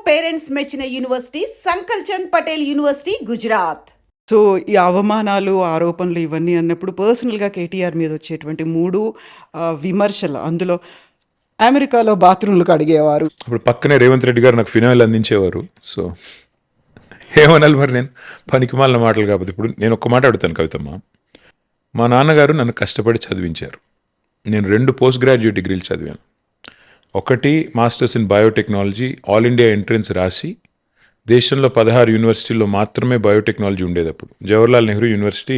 Parents మెచ్చిన university Sankalchand Patel university Gujarat. So ఈ అవమానాలు, ఆరోపణలు ఇవన్నీ అన్నప్పుడు పర్సనల్‌గా కేటీఆర్ మీద వచ్చేటువంటి 3 విమర్శలు. అందులో అమెరికాలో బాత్రూమ్‌లు కడిగేవారు. అప్పుడు పక్కనే రేవంత్ రెడ్డి గారు నాకు ఫినాయిల్ అందించేవారు. సో ఏమనాలి మరి, నేను పనికిమాలిన మాటలు కాకపోతే. ఇప్పుడు నేను ఒక్క మాట అడుగుతాను కవితమ్మ. మా నాన్నగారు నన్ను కష్టపడి చదివించారు. నేను 2 పోస్ట్ గ్రాడ్యుయేట్ డిగ్రీలు చదివాను. ఒకటి masters in biotechnology, all India entrance రాసి దేశంలో 16 యూనివర్సిటీల్లో మాత్రమే బయోటెక్నాలజీ ఉండేది. అప్పుడు జవహర్లాల్ నెహ్రూ యూనివర్సిటీ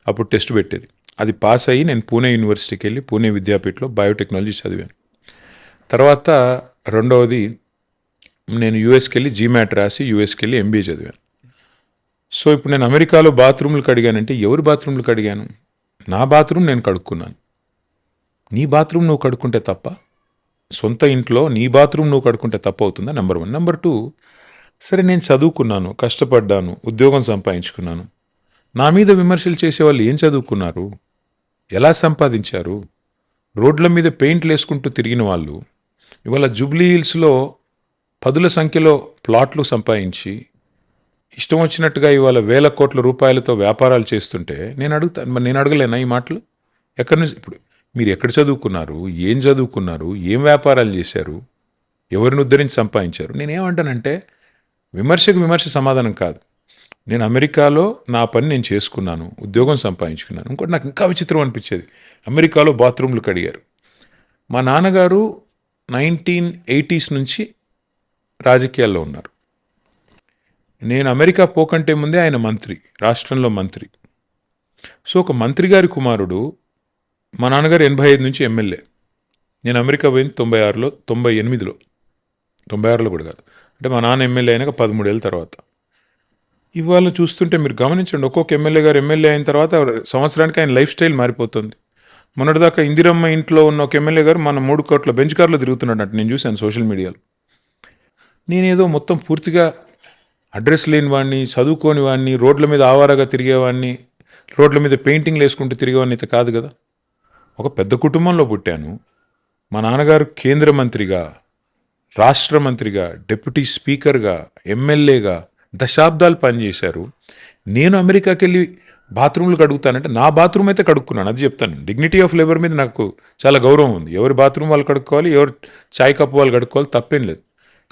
అప్పుడు టెస్ట్ పెట్టేది. అది పాస్ అయ్యి నేను పూణే యూనివర్సిటీకి వెళ్ళి పూణే విద్యాపీఠలో బయోటెక్నాలజీ చదివాను. తర్వాత రెండవది నేను యూఎస్కి వెళ్ళి జీమాట్ రాసి యూఎస్కి వెళ్ళి ఎంబీఏ చదివాను. సో ఇప్పుడు నేను అమెరికాలో బాత్రూమ్లు కడిగానంటే ఎవరి బాత్రూమ్లు కడిగాను? నా బాత్రూమ్ నేను కడుక్కున్నాను. నీ బాత్రూమ్ నువ్వు కడుక్కుంటే తప్ప? సొంత ఇంట్లో నీ బాత్రూమ్ నువ్వు కడుక్కుంటే తప్ప అవుతుందా? నెంబర్ 1. నెంబర్ 2, సరే నేను చదువుకున్నాను, కష్టపడ్డాను, ఉద్యోగం సంపాదించుకున్నాను. నా మీద విమర్శలు చేసేవాళ్ళు ఏం చదువుకున్నారు, ఎలా సంపాదించారు? రోడ్ల మీద పెయింట్లు వేసుకుంటూ తిరిగిన వాళ్ళు ఇవాళ జూబ్లీ హిల్స్లో 10ల సంఖ్యలో ప్లాట్లు సంపాదించి ఇష్టం వచ్చినట్టుగా ఇవాళ వేల కోట్ల రూపాయలతో వ్యాపారాలు చేస్తుంటే నేను అడగలేనా ఈ మాటలు? ఎక్కడి నుంచి? ఇప్పుడు మీరు ఎక్కడ చదువుకున్నారు, ఏం చదువుకున్నారు, ఏం వ్యాపారాలు చేశారు, ఎవరిని ఉద్ధరించి సంపాదించారు? నేనేమంటానంటే విమర్శకు విమర్శ సమాధానం కాదు. నేను అమెరికాలో నా పని నేను చేసుకున్నాను, ఉద్యోగం సంపాదించుకున్నాను. ఇంకోటి నాకు ఇంకా విచిత్రం అనిపించేది, అమెరికాలో బాత్రూమ్లు కడిగారు. మా నాన్నగారు 1980s నుంచి రాజకీయాల్లో ఉన్నారు. నేను అమెరికా పోకంటే ముందే ఆయన మంత్రి, రాష్ట్రంలో మంత్రి. సో ఒక మంత్రి గారి కుమారుడు, మా నాన్నగారు 85 నుంచి ఎమ్మెల్యే. నేను అమెరికా పోయింది 96లో, 98లో కూడా కాదు, అంటే మా నాన్న ఎమ్మెల్యే అయినాక 13 ఏళ్ళ తర్వాత. ఇవాళ చూస్తుంటే మీరు గమనించండి, ఒక్కొక్క ఎమ్మెల్యే గారు ఎమ్మెల్యే అయిన తర్వాత సంవత్సరానికి ఆయన లైఫ్ స్టైల్ మారిపోతుంది. మొన్నటిదాకా ఇందిరమ్మ ఇంట్లో ఉన్న ఒక ఎమ్మెల్యే గారు మన 3 కోట్ల బెంచ్ కార్లో తిరుగుతున్నాడు అంటే నేను చూశాను సోషల్ మీడియాలో. నేనేదో మొత్తం పూర్తిగా అడ్రస్ లేని వాడిని, చదువుకోని వాడిని, రోడ్ల మీద ఆవారాగా తిరిగేవాడిని, రోడ్ల మీద పెయింటింగ్లు వేసుకుంటూ తిరిగేవాడిని అయితే కాదు కదా. ఒక పెద్ద కుటుంబంలో పుట్టాను. మా నాన్నగారు కేంద్ర మంత్రిగా, రాష్ట్ర మంత్రిగా, డిప్యూటీ స్పీకర్గా, ఎమ్మెల్యేగా దశాబ్దాలు పనిచేశారు. నేను అమెరికాకి వెళ్ళి బాత్రూమ్లు కడుగుతానంటే నా బాత్రూమ్ అయితే కడుక్కున్నాను, అది చెప్తాను. డిగ్నిటీ ఆఫ్ లేబర్ మీద నాకు చాలా గౌరవం ఉంది. ఎవరి బాత్రూమ్ వాళ్ళు కడుక్కోవాలి, ఎవరు చాయ్ కప్పు వాళ్ళు కడుక్కోవాలి, తప్పేం లేదు.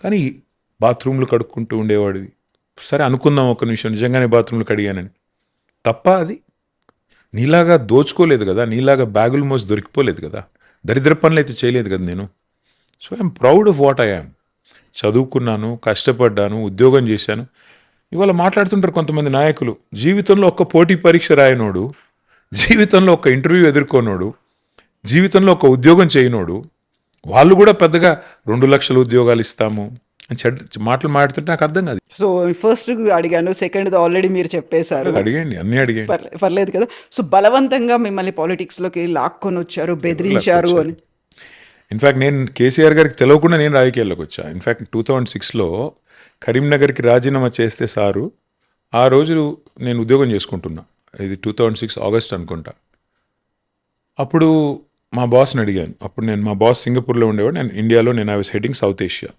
కానీ బాత్రూమ్లు కడుక్కుంటూ ఉండేవాడివి. సరే అనుకుందాం ఒక నిమిషం, నిజంగానే బాత్రూమ్లు కడిగానని. తప్ప అది? నీలాగా దోచుకోలేదు కదా, నీలాగా బ్యాగులు మోసి దొరికిపోలేదు కదా, దరిద్ర పనులు అయితే చేయలేదు కదా నేను. So I'm proud of what I am. చదువుకున్నాను, కష్టపడ్డాను, ఉద్యోగం చేశాను. ఇవాళ మాట్లాడుతుంటారు కొంతమంది నాయకులు, జీవితంలో ఒక్క పోటీ పరీక్ష రాయనోడు, జీవితంలో ఒక ఇంటర్వ్యూ ఎదుర్కొనోడు, జీవితంలో ఒక ఉద్యోగం చేయనోడు, వాళ్ళు కూడా పెద్దగా 2 లక్షల ఉద్యోగాలు ఇస్తాము అని మాటలు మాట్లాడుతుంటే నాకు అర్థం కాదు. సో ఫస్ట్ అడిగాను, సెకండ్ ఆల్రెడీ మీరు చెప్పేశారు. అడిగండి, అన్నీ అడిగండి, పర్లేదు కదా. సో బలవంతంగా మిమ్మల్ని పాలిటిక్స్లోకి లాక్కొని వచ్చారు, బెదిరించారు అని. ఇన్ఫ్యాక్ట్ నేను కేసీఆర్ గారికి తెలియకుండా నేను రాజకీయాల్లోకి వచ్చా. ఇన్ఫ్యాక్ట్ 2006లో కరీంనగర్కి రాజీనామా చేస్తే సారు, ఆ రోజు నేను ఉద్యోగం చేసుకుంటున్నా. ఇది 2006 ఆగస్ట్ అనుకుంటా. అప్పుడు మా బాస్ని అడిగాను. అప్పుడు మా బాస్ సింగపూర్లో ఉండేవాడు, నేను ఇండియాలో, నేను I was heading south Asia.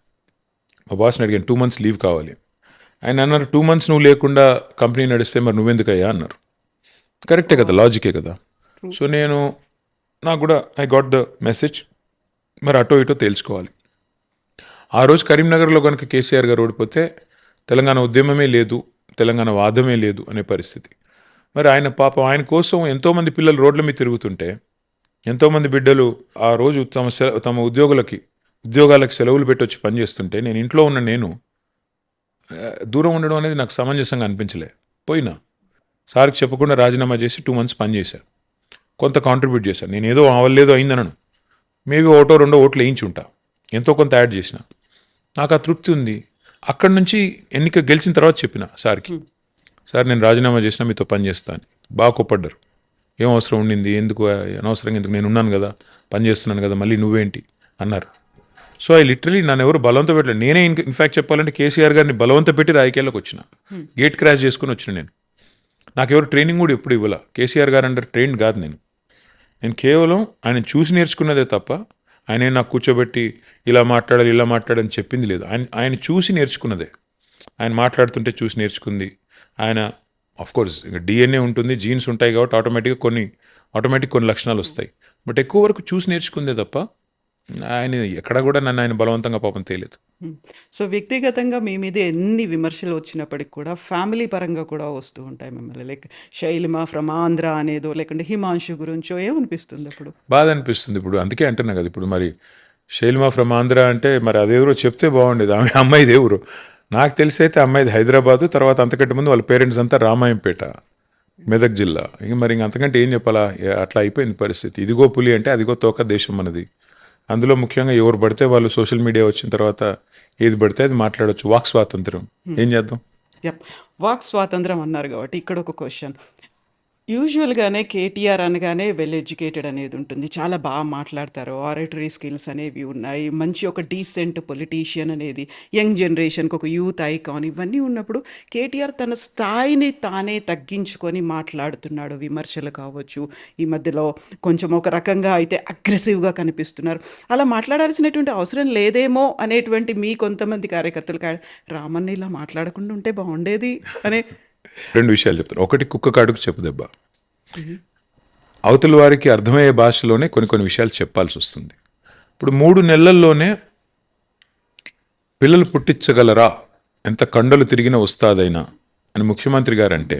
మా బాస్ని అడిగాను 2 months లీవ్ కావాలి. ఆయన అన్నారు 2 months నువ్వు లేకుండా కంపెనీ నడిస్తే మరి నువ్వెందుకయ్యా అన్నారు. కరెక్టే కదా, లాజికే కదా. సో నాకు కూడా ఐ గాట్ ద మెసేజ్, మరి అటో ఇటో తేల్చుకోవాలి. ఆ రోజు కరీంనగర్లో కనుక కేసీఆర్ గారు ఓడిపోతే తెలంగాణ ఉద్యమమే లేదు, తెలంగాణ వాదమే లేదు అనే పరిస్థితి. మరి ఆయన పాపం, ఆయన కోసం ఎంతోమంది పిల్లలు రోడ్ల మీద తిరుగుతుంటే, ఎంతోమంది బిడ్డలు ఆ రోజు తమ ఉద్యోగాలకు సెలవులు పెట్టి వచ్చి పనిచేస్తుంటే, నేను ఇంట్లో ఉన్న నేను దూరం ఉండడం అనేది నాకు సమంజసంగా అనిపించలే. పోయినా సార్కి చెప్పకుండా రాజీనామా చేసి 2 months పనిచేశాను. కొంత కాంట్రిబ్యూట్ చేశాను. నేను ఏదో అవలేదో అయిందనను, మేబీ 1-2 ఓట్లు వేయించి ఉంటా, ఎంతో కొంత యాడ్ చేసిన. నాకు ఆ తృప్తి ఉంది. అక్కడి నుంచి ఎన్నిక గెలిచిన తర్వాత చెప్పిన సార్కి, సార్ నేను రాజీనామా చేసినా మీతో పని చేస్తాను. బాగా కోప్పడ్డారు. ఏం అవసరం ఉండింది, ఎందుకు అనవసరంగా, ఎందుకు, నేను ఉన్నాను కదా, పని చేస్తున్నాను కదా, మళ్ళీ నువ్వేంటి అన్నారు. సో ఐ లిటరలీ నన్ను ఎవరు బలవంత పెట్టలేదు. నేనే ఇన్ఫ్యాక్ట్ చెప్పాలంటే కేసీఆర్ గారిని బలవంత పెట్టి రాజకీయాల్లోకి వచ్చిన. గేట్ క్రాష్ చేసుకుని వచ్చిన నేను. నాకెవరు ట్రైనింగ్ కూడా ఎప్పుడు ఇవ్వాల. కేసీఆర్ గారు అంటారు ట్రైన్ కాదు నేను కేవలం ఆయన చూసి నేర్చుకున్నదే తప్ప ఆయనే నాకు కూర్చోబెట్టి ఇలా మాట్లాడని చెప్పింది లేదు. ఆయన చూసి నేర్చుకున్నదే. ఆయన మాట్లాడుతుంటే చూసి నేర్చుకుంది. ఆయన కోర్స్ ఇంకా డిఎన్ఏ ఉంటుంది, జీన్స్ ఉంటాయి కాబట్టి ఆటోమేటిక్ కొన్ని లక్షణాలు వస్తాయి. బట్ ఎక్కువ వరకు చూసి నేర్చుకుందే తప్ప ఆయన ఎక్కడ కూడా నన్ను ఆయన బలవంతంగా పాపం తేలేదు. సో వ్యక్తిగతంగా మీ మీద ఎన్ని విమర్శలు వచ్చినప్పటికి కూడా ఫ్యామిలీ పరంగా కూడా వస్తూ ఉంటాయి మిమ్మల్ని, లైక్ శైలిమ ఫ్రమ్ ఆంధ్ర అనేదో లేకుంటే హిమాంశు గురించో ఏమనిపిస్తుంది అప్పుడు? బాధ అనిపిస్తుంది. ఇప్పుడు అందుకే అంటున్నా కదా, ఇప్పుడు మరి శైలిమా ఫ్రమ్ ఆంధ్ర అంటే మరి అదెవరో చెప్తే బాగుండేది. ఆమె అమ్మాయిది ఎవరు నాకు తెలిసి అయితే అమ్మాయిది హైదరాబాదు, తర్వాత అంతకంటే ముందు వాళ్ళ పేరెంట్స్ అంతా రామాయంపేట, మెదక్ జిల్లా. మరి అంతకంటే ఏం చెప్పాలా, అట్లా అయిపోయింది పరిస్థితి. ఇదిగో పులి అంటే అదిగో తోక దేశం మనది. అందులో ముఖ్యంగా ఎవరు పడితే వాళ్ళు సోషల్ మీడియా వచ్చిన తర్వాత ఏది పడితే అది మాట్లాడవచ్చు. వాక్ స్వాతంత్రం, ఏం చేద్దాం? వాక్ స్వాతంత్రం అన్నారు కాబట్టి ఇక్కడ ఒక క్వశ్చన్. యూజువల్గానే కేటీఆర్ అనగానే వెల్ ఎడ్యుకేటెడ్ అనేది ఉంటుంది, చాలా బాగా మాట్లాడతారు, ఆరేటరీ స్కిల్స్ అనేవి ఉన్నాయి, మంచి ఒక డీసెంట్ పొలిటీషియన్ అనేది, యంగ్ జనరేషన్కి ఒక యూత్ ఐకాన్, ఇవన్నీ ఉన్నప్పుడు కేటీఆర్ తన స్థాయిని తానే తగ్గించుకొని మాట్లాడుతున్నాడు. విమర్శలు కావచ్చు, ఈ మధ్యలో కొంచెం ఒక రకంగా అయితే అగ్రెసివ్గా కనిపిస్తున్నారు. అలా మాట్లాడాల్సినటువంటి అవసరం లేదేమో అనేటువంటి మీ కొంతమంది కార్యకర్తలు రామన్న ఇలా మాట్లాడకుండా ఉంటే బాగుండేది అనే 2 విషయాలు చెప్తాను. ఒకటి, కుక్క కాడుకు చెప్పు దెబ్బ. అవతల వారికి అర్థమయ్యే భాషలోనే కొన్ని విషయాలు చెప్పాల్సి వస్తుంది. ఇప్పుడు 3 నెలల్లోనే పిల్లలు పుట్టించగలరా, ఎంత కండలు తిరిగిన వస్తాదైనా అని ముఖ్యమంత్రి గారు అంటే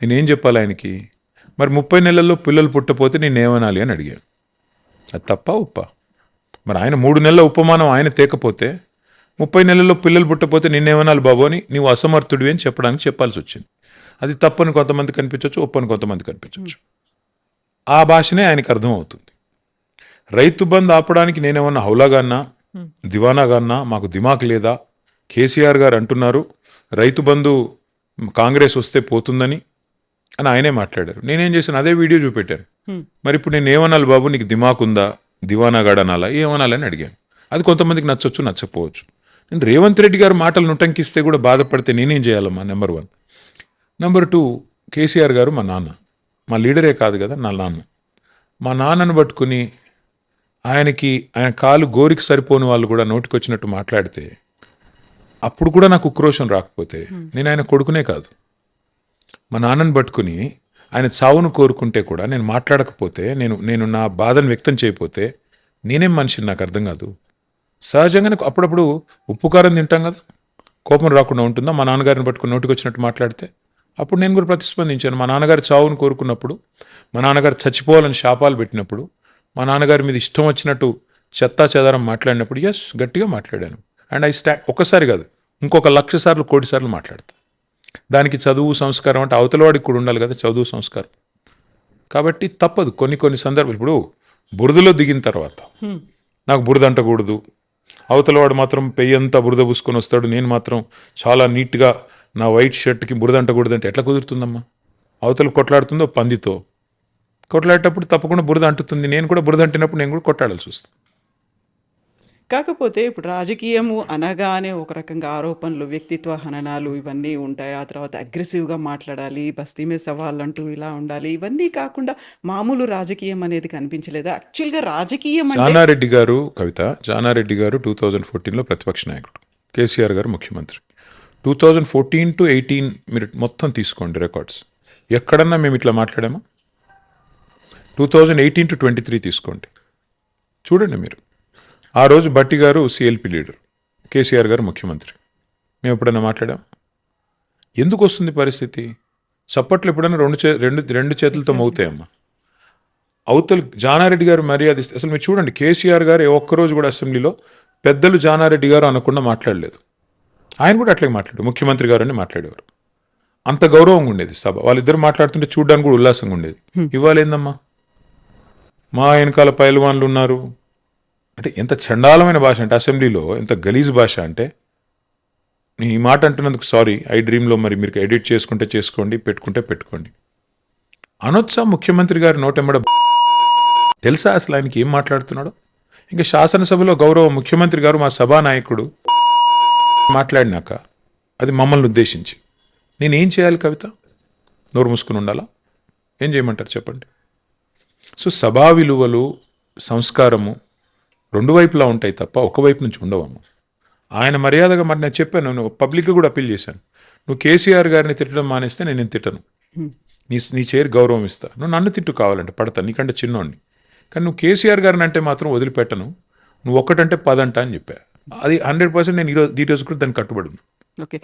నేనేం చెప్పాలి ఆయనకి? మరి 30 నెలల్లో పిల్లలు పుట్టపోతే నేనేమనాలి అని అడిగాను. అది తప్ప ఉప్ప? మరి ఆయన 3 నెలల ఉపమానం ఆయన తేకపోతే 30 నెలల్లో పిల్లలు పుట్టపోతే నిన్నేమనాలి బాబు అని నీవు అసమర్థుడివి అని చెప్పాల్సి వచ్చింది. అది తప్పని కొంతమంది కనిపించవచ్చు, ఒప్పని కొంతమంది కనిపించవచ్చు. ఆ భాషనే ఆయనకు అర్థమవుతుంది. రైతు బంద్ ఆపడానికి నేనేమన్నా హౌలాగాన్నా, దివానాగాన్నా, మాకు దిమాక్ లేదా? కేసీఆర్ గారు అంటున్నారు రైతు బంధు కాంగ్రెస్ వస్తే పోతుందని అని ఆయనే మాట్లాడారు. నేనేం చేశాను, అదే వీడియో చూపెట్టాను. మరి ఇప్పుడు నేను ఏమనాలి బాబు, నీకు దిమాక్ ఉందా, దివానాగాడు అనాలా, ఏమనాలని అడిగాను. అది కొంతమందికి నచ్చవచ్చు, నచ్చకపోవచ్చు. నేను రేవంత్ రెడ్డి గారు మాటలు నుటంకిస్తే కూడా బాధపడితే నేనేం చేయాలమ్మా? నెంబర్ 1. నెంబర్ 2, కేసీఆర్ గారు మా నాన్న, మా లీడరే కాదు కదా, నా నాన్న. మా నాన్నను పట్టుకుని ఆయన కాలు గోరికి సరిపోని వాళ్ళు కూడా నోటికొచ్చినట్టు మాట్లాడితే అప్పుడు కూడా నాకు ఉక్రోషం రాకపోతే నేను ఆయన కొడుకునే కాదు. మా నాన్నను పట్టుకుని ఆయన చావును కోరుకుంటే కూడా నేను మాట్లాడకపోతే, నేను నా బాధను వ్యక్తం చేయకపోతే నేనేం మనిషిని? నాకు అర్థం కాదు. సహజంగానే అప్పుడప్పుడు ఉప్పు కారం తింటాం కదా, కోపం రాకుండా ఉంటుందా? మా నాన్నగారిని పట్టుకుని నోటికి వచ్చినట్టు మాట్లాడితే అప్పుడు నేను కూడా ప్రతిస్పందించాను. మా నాన్నగారు చావును కోరుకున్నప్పుడు, మా నాన్నగారు చచ్చిపోవాలని శాపాలు పెట్టినప్పుడు, మా నాన్నగారి మీద ఇష్టం వచ్చినట్టు చెత్తా చెదారం మాట్లాడినప్పుడు గట్టిగా మాట్లాడాను. అండ్ ఒక్కసారి కాదు, ఇంకొక 1,00,000 సార్లు, 1,00,00,000 సార్లు మాట్లాడతా. దానికి చదువు సంస్కారం అంటే అవతలవాడికి కూడా ఉండాలి కదా, చదువు సంస్కారం. కాబట్టి తప్పదు కొన్ని సందర్భాలు. ఇప్పుడు బురదలో దిగిన తర్వాత నాకు బురద అంటకూడదు, అవతలవాడు మాత్రం పెయ్యంతా బురద పూసుకొని వస్తాడు, నేను మాత్రం చాలా నీట్గా నా వైట్ షర్ట్కి బురద అంటకూడదు అంటే ఎట్లా కుదురుతుందమ్మా? అవతల కొట్లాడుతుందో పందితో, కొట్లాడేటప్పుడు తప్పకుండా బురద అంటుతుంది. నేను కూడా బురద అంటినప్పుడు నేను కూడా కొట్లాడాల్సి వస్తుంది. కాకపోతే ఇప్పుడు రాజకీయము అనగానే ఒక రకంగా ఆరోపణలు, వ్యక్తిత్వ హననాలు ఇవన్నీ ఉంటాయి. ఆ తర్వాత అగ్రెసివ్గా మాట్లాడాలి, బస్తీ మీద సవాళ్ళు అంటూ ఇలా ఉండాలి. ఇవన్నీ కాకుండా మామూలు రాజకీయం అనేది కనిపించలేదా? యాక్చువల్గా రాజకీయం అంటే జానారెడ్డి గారు 2014లో ప్రతిపక్ష నాయకుడు, కేసీఆర్ గారు ముఖ్యమంత్రి. 2014 to 18 మీరు మొత్తం తీసుకోండి రికార్డ్స్, ఎక్కడన్నా మేము ఇట్లా మాట్లాడామా? 2018 to 23 తీసుకోండి, చూడండి మీరు. ఆ రోజు భట్టి గారు సిఎల్పి లీడర్, కేసీఆర్ గారు ముఖ్యమంత్రి. మేము ఎప్పుడైనా మాట్లాడాం? ఎందుకు వస్తుంది పరిస్థితి? చప్పట్లు ఎప్పుడైనా రెండు చేతులతో మోగుతాయమ్మా. అవతల జానారెడ్డి గారు మర్యాద ఇస్తే అసలు మీరు చూడండి, కేసీఆర్ గారు ఒక్కరోజు కూడా అసెంబ్లీలో పెద్దలు జానారెడ్డి గారు అనకుండా మాట్లాడలేదు. ఆయన కూడా అట్లాగే మాట్లాడారు, ముఖ్యమంత్రి గారు అని మాట్లాడేవారు. అంత గౌరవంగా ఉండేది సభ. వాళ్ళిద్దరు మాట్లాడుతుంటే చూడడానికి కూడా ఉల్లాసంగా ఉండేది. ఇవాళ ఏందమ్మా, మా వెనకాల పైల్వాన్లు ఉన్నారు అంటే ఎంత చండాలమైన భాష అంటే, అసెంబ్లీలో ఎంత గలీజ్ భాష అంటే. ఈ మాట అంటున్నందుకు సారీ, డ్రీమ్లో మరి మీరు ఎడిట్ చేసుకుంటే చేసుకోండి, పెట్టుకుంటే పెట్టుకోండి. అనొచ్చా ముఖ్యమంత్రి గారి నోటెమ్మడ? తెలుసా అసలు ఆయనకి ఏం మాట్లాడుతున్నాడో? ఇంకా శాసనసభలో గౌరవ ముఖ్యమంత్రి గారు, మా సభానాయకుడు మాట్లాడినాక అది మమ్మల్ని ఉద్దేశించి నేనేం చేయాలి? కవిత నోరు మూసుకుని ఉండాలా? ఏం చేయమంటారు చెప్పండి? సో సభా విలువలు, సంస్కారము రెండు వైపులా ఉంటాయి తప్ప ఒకవైపు నుంచి ఉండవమ్మ. ఆయన మర్యాదగా మరి నేను చెప్పాను, నేను పబ్లిక్గా కూడా అప్పీల్ చేశాను, నువ్వు కేసీఆర్ గారిని తిట్టడం మానేస్తే నేను తిట్టను, నీ చైర్ గౌరవం ఇస్తా, నువ్వు నన్ను తిట్టు కావాలంటే పడతాను, నీకంటే చిన్నోడిని, కానీ నువ్వు కేసీఆర్ గారిని అంటే మాత్రం వదిలిపెట్టను, నువ్వు ఒక్కటంటే 10 అంట అని చెప్పా. అది 100% నేను ఈ రోజు కూడా దానికి కట్టుబడి ఉన్నాను. ఓకే.